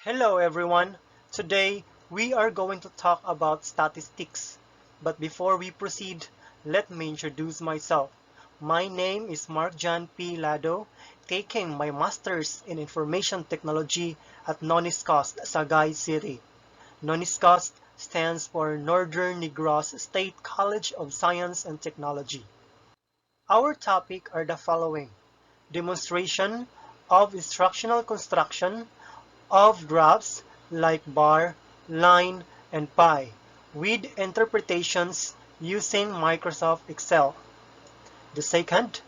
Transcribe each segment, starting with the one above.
Hello everyone. Today we are going to talk about statistics. But before we proceed, let me introduce myself. My name is Mark John P. Lado, taking my master's in information technology at Noniscost, Sagay City. Noniscost stands for Northern Negros State College of Science and Technology. Our topic are the following: demonstration of instructional construction of graphs like bar, line, and pie, with interpretations using Microsoft Excel. The second,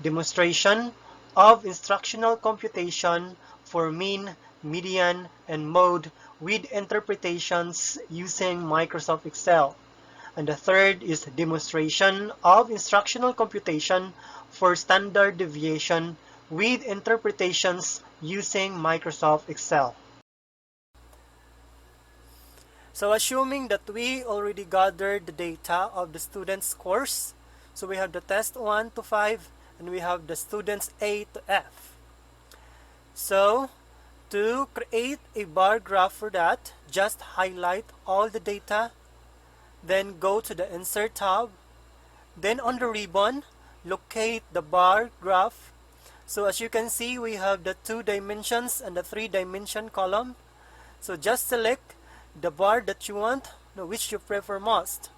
demonstration of instructional computation for mean, median, and mode with interpretations using Microsoft Excel. And the third is demonstration of instructional computation for standard deviation with interpretations using Microsoft Excel. So assuming that we already gathered the data of the student's course, so we have the test 1 to 5 and we have the students A to F. So to create a bar graph for that, just highlight all the data, then go to the Insert tab, then on the ribbon, locate the bar graph. So as you can see, we have the 2 dimensions and the 3 dimension column. So just select the bar that you want, which you prefer most.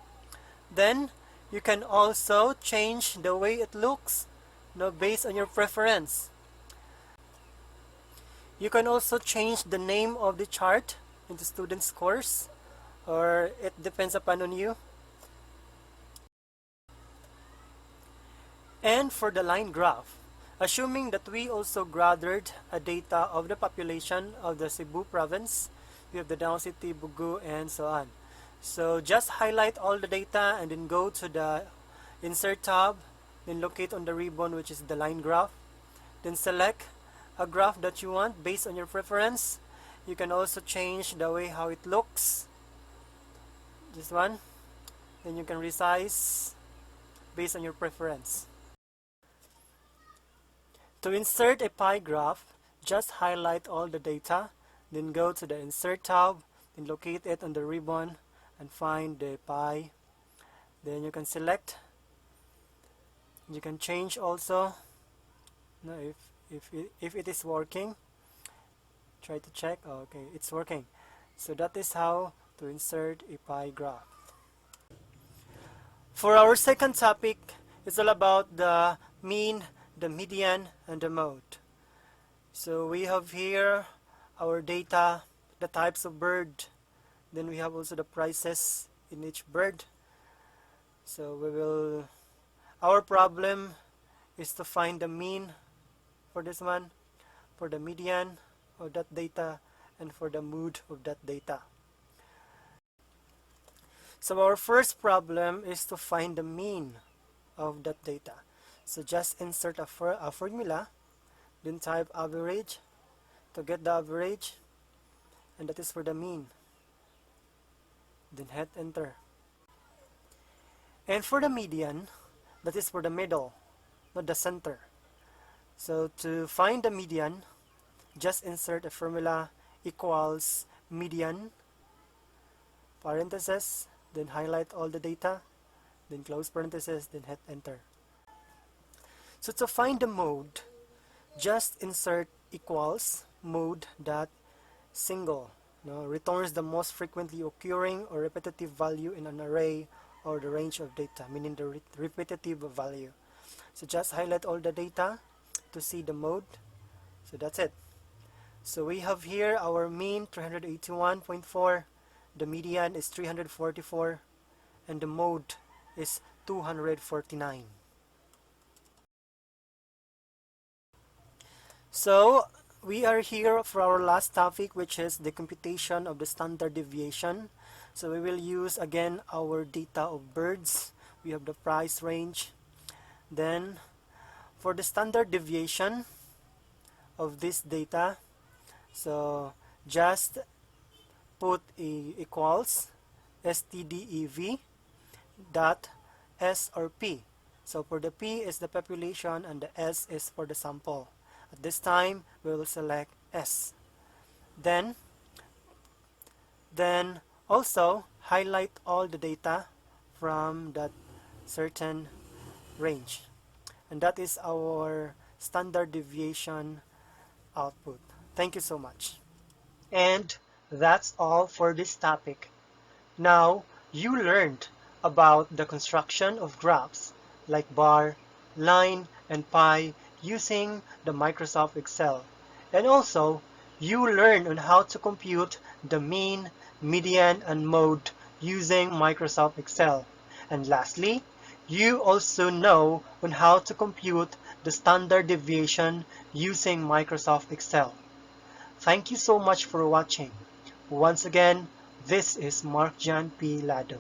Then you can also change the way it looks, based on your preference. You can also change the name of the chart into student's course, or it depends upon on you. And for the line graph, assuming that we also gathered a data of the population of the Cebu province, we have the Davao City, Bugu, and so on. So just highlight all the data and then go to the Insert tab, then locate on the ribbon which is the line graph. Then select a graph that you want based on your preference. You can also change the way how it looks. This one. Then you can resize based on your preference. To insert a pie graph, just highlight all the data, then go to the Insert tab, then locate it on the ribbon and find the pie. Then you can select. You can change also if it is working. Try to check. Okay, it's working. So that is how to insert a pie graph. For our second topic, it's all about the mean, the median, and the mode. So we have here our data, the types of bird, then we have also the prices in each bird. So our problem is to find the mean for this one, for the median of that data, and for the mode of that data. So our first problem is to find the mean of that data. So just insert a formula, then type average to get the average, and that is for the mean. Then hit enter. And for the median, that is for the middle, not the center. So to find the median, just insert a formula equals median, parentheses, then highlight all the data, then close parentheses, then hit enter. So to find the mode, just insert equals mode dot single. Returns the most frequently occurring or repetitive value in an array or the range of data, meaning the repetitive value. So just highlight all the data to see the mode. So that's it. So we have here our mean 381.4, the median is 344, and the mode is 249. So we are here for our last topic, which is the computation of the standard deviation. So we will use again our data of birds. We have the price range. Then for the standard deviation of this data, so just put equals stdev dot s or p. So for the p is the population and the s is for the sample. At this time, we will select S. Then, Then also highlight all the data from that certain range. And that is our standard deviation output. Thank you so much. And that's all for this topic. Now, you learned about the construction of graphs like bar, line, and pie using the Microsoft Excel. And also, you learned on how to compute the mean, median, and mode using Microsoft Excel. And lastly, you also know on how to compute the standard deviation using Microsoft Excel. Thank you so much for watching. Once again, this is Mark John P. Lado.